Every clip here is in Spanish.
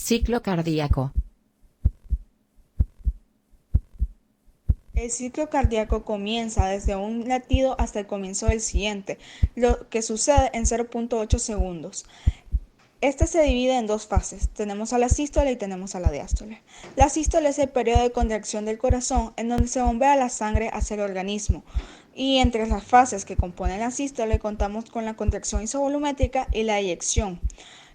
Ciclo cardíaco. El ciclo cardíaco comienza desde un latido hasta el comienzo del siguiente, lo que sucede en 0,8 segundos. Este se divide en dos fases, tenemos a la sístole y tenemos a la diástole. La sístole es el periodo de contracción del corazón en donde se bombea la sangre hacia el organismo. Y entre las fases que componen la sístole contamos con la contracción isovolumétrica y la eyección.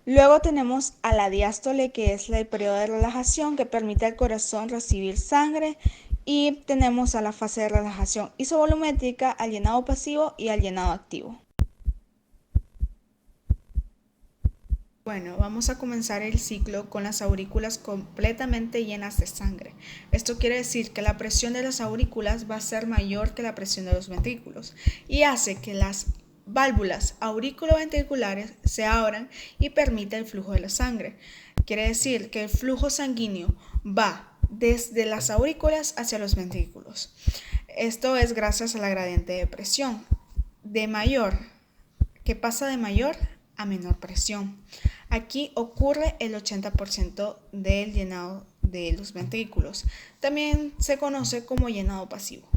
Luego tenemos a la diástole, que es el periodo de relajación que permite al corazón recibir sangre. Y tenemos a la fase de relajación isovolumétrica, al llenado pasivo y al llenado activo. Bueno, vamos a comenzar el ciclo con las aurículas completamente llenas de sangre. Esto quiere decir que la presión de las aurículas va a ser mayor que la presión de los ventrículos y hace que las válvulas auriculoventriculares se abran y permita el flujo de la sangre. Quiere decir que el flujo sanguíneo va desde las aurículas hacia los ventrículos. Esto es gracias a la gradiente de presión de mayor, que pasa de mayor a menor presión. Aquí ocurre el 80% del llenado de los ventrículos. También se conoce como llenado pasivo.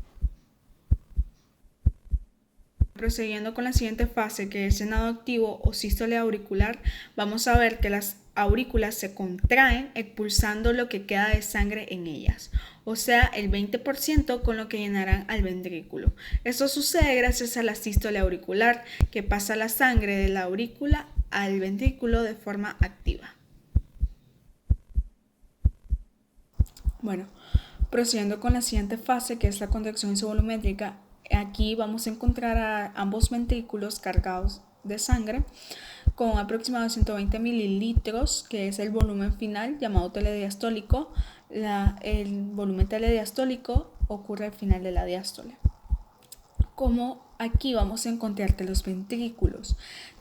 Prosiguiendo con la siguiente fase, que es llenado activo o sístole auricular, vamos a ver que las aurículas se contraen expulsando lo que queda de sangre en ellas, o sea, el 20% con lo que llenarán al ventrículo. Esto sucede gracias a la sístole auricular, que pasa la sangre de la aurícula al ventrículo de forma activa. Bueno, prosiguiendo con la siguiente fase, que es la contracción isovolumétrica, aquí vamos a encontrar a ambos ventrículos cargados de sangre con un aproximado de 120 mililitros, que es el volumen final llamado telediastólico. El volumen telediastólico ocurre al final de la diástole. Como aquí vamos a encontrar que los ventrículos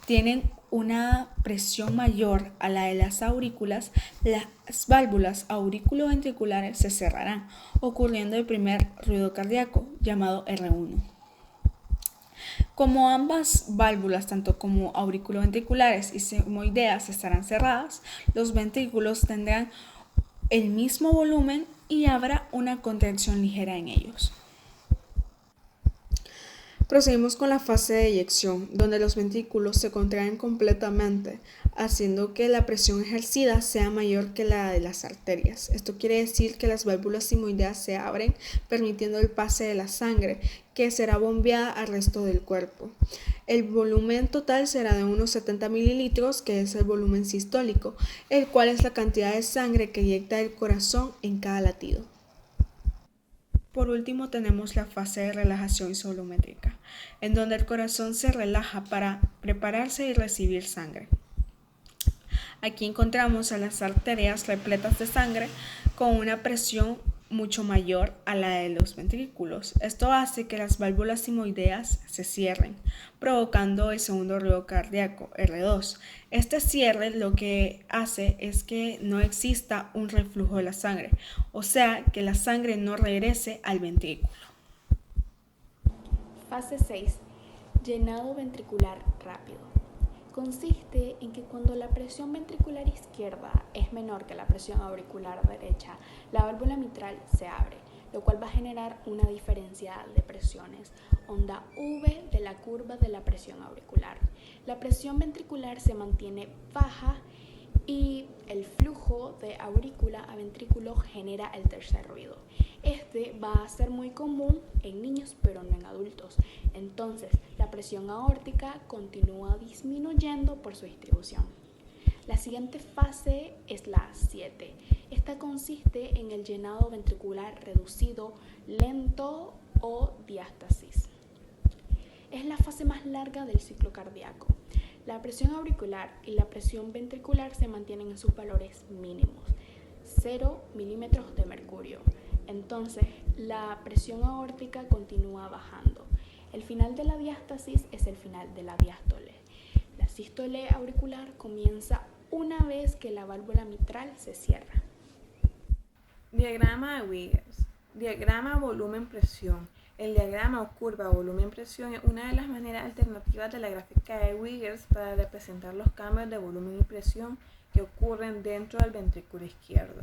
tienen una presión mayor a la de las aurículas, las válvulas auriculoventriculares se cerrarán, ocurriendo el primer ruido cardíaco, llamado R1. Como ambas válvulas, tanto como auriculoventriculares y sigmoideas, estarán cerradas, los ventrículos tendrán el mismo volumen y habrá una contracción ligera en ellos. Procedimos con la fase de eyección, donde los ventrículos se contraen completamente, haciendo que la presión ejercida sea mayor que la de las arterias. Esto quiere decir que las válvulas sigmoideas se abren, permitiendo el pase de la sangre, que será bombeada al resto del cuerpo. El volumen total será de unos 70 mililitros, que es el volumen sistólico, el cual es la cantidad de sangre que eyecta el corazón en cada latido. Por último tenemos la fase de relajación isovolumétrica, en donde el corazón se relaja para prepararse y recibir sangre. Aquí encontramos a las arterias repletas de sangre con una presión mucho mayor a la de los ventrículos. Esto hace que las válvulas sigmoideas se cierren, provocando el segundo ruido cardíaco, R2. Este cierre lo que hace es que no exista un reflujo de la sangre, o sea, que la sangre no regrese al ventrículo. Fase 6. Llenado ventricular rápido. Consiste en que cuando la presión ventricular izquierda es menor que la presión auricular derecha, la válvula mitral se abre, lo cual va a generar una diferencia de presiones, onda V de la curva de la presión auricular. La presión ventricular se mantiene baja y el flujo de aurícula a ventrículo genera el tercer ruido. Este va a ser muy común en niños pero no en adultos. Entonces, la presión aórtica continúa disminuyendo por su distribución. La siguiente fase es la 7. Esta consiste en el llenado ventricular reducido, lento o diástasis. Es la fase más larga del ciclo cardíaco. La presión auricular y la presión ventricular se mantienen en sus valores mínimos, 0 milímetros de mercurio. Entonces, la presión aórtica continúa bajando. El final de la diástasis es el final de la diástole. La sístole auricular comienza una vez que la válvula mitral se cierra. Diagrama de Wiggers. Diagrama volumen-presión. El diagrama o curva volumen-presión es una de las maneras alternativas de la gráfica de Wiggers para representar los cambios de volumen y presión que ocurren dentro del ventrículo izquierdo.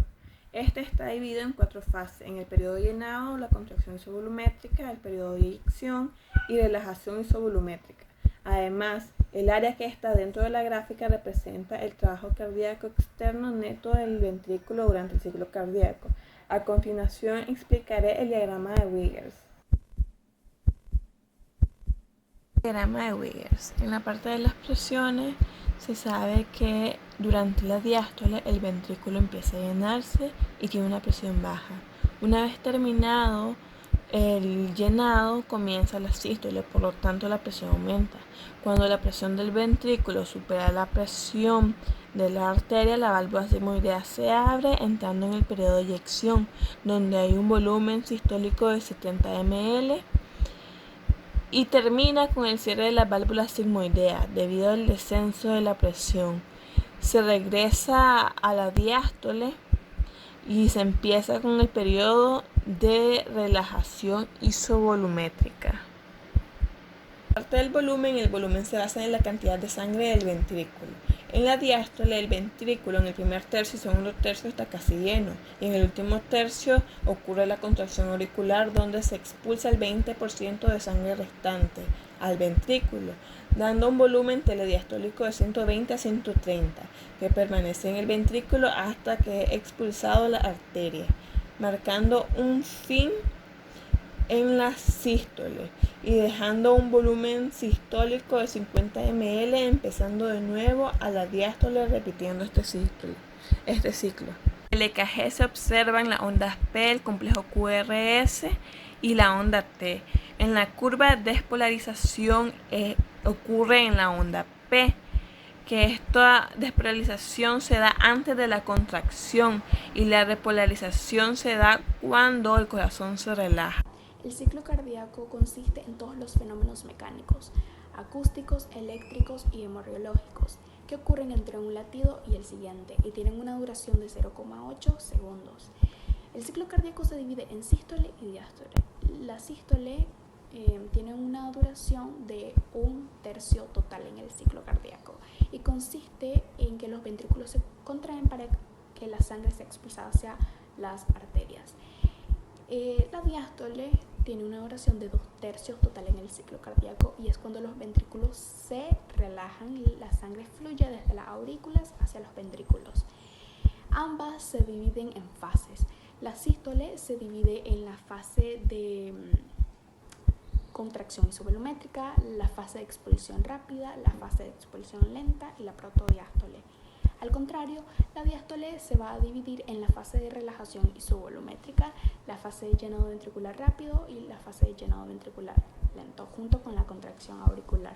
Este está dividido en 4 fases: en el periodo de llenado, la contracción isovolumétrica, el periodo de eyección y relajación isovolumétrica. Además, el área que está dentro de la gráfica representa el trabajo cardíaco externo neto del ventrículo durante el ciclo cardíaco. A continuación explicaré el diagrama de Wiggers. Diagrama de Wiggers. En la parte de las presiones se sabe que durante la diástole el ventrículo empieza a llenarse y tiene una presión baja. Una vez terminado el llenado comienza la sístole, por lo tanto la presión aumenta. Cuando la presión del ventrículo supera la presión de la arteria, la válvula sigmoidea se abre entrando en el periodo de eyección, donde hay un volumen sistólico de 70 ml y termina con el cierre de la válvula sigmoidea debido al descenso de la presión. Se regresa a la diástole y se empieza con el periodo de relajación isovolumétrica. Parte del volumen, el volumen se basa en la cantidad de sangre del ventrículo. En la diástole, el ventrículo en el primer tercio y segundo tercio está casi lleno, y en el último tercio ocurre la contracción auricular, donde se expulsa el 20% de sangre restante al ventrículo, dando un volumen telediastólico de 120 a 130, que permanece en el ventrículo hasta que es expulsado la arteria, marcando un fin en la sístole y dejando un volumen sistólico de 50 ml, empezando de nuevo a la diástole repitiendo este ciclo. El EKG se observa en la onda P, el complejo QRS y la onda T. En la curva de despolarización ocurre en la onda P, que esta despolarización se da antes de la contracción y la repolarización se da cuando el corazón se relaja. El ciclo cardíaco consiste en todos los fenómenos mecánicos, acústicos, eléctricos y hemorreológicos que ocurren entre un latido y el siguiente y tienen una duración de 0,8 segundos. El ciclo cardíaco se divide en sístole y diástole. La sístole tiene una duración de 1/3 total en el ciclo cardíaco y consiste en que los ventrículos se contraen para que la sangre sea expulsada hacia las arterias. La diástole tiene una duración de 2/3 total en el ciclo cardíaco y es cuando los ventrículos se relajan y la sangre fluye desde las aurículas hacia los ventrículos. Ambas se dividen en fases. La sístole se divide en la fase de contracción isovolumétrica, la fase de expulsión rápida, la fase de expulsión lenta y la protodiástole. Al contrario, la diástole se va a dividir en la fase de relajación isovolumétrica, la fase de llenado ventricular rápido y la fase de llenado ventricular lento, junto con la contracción auricular.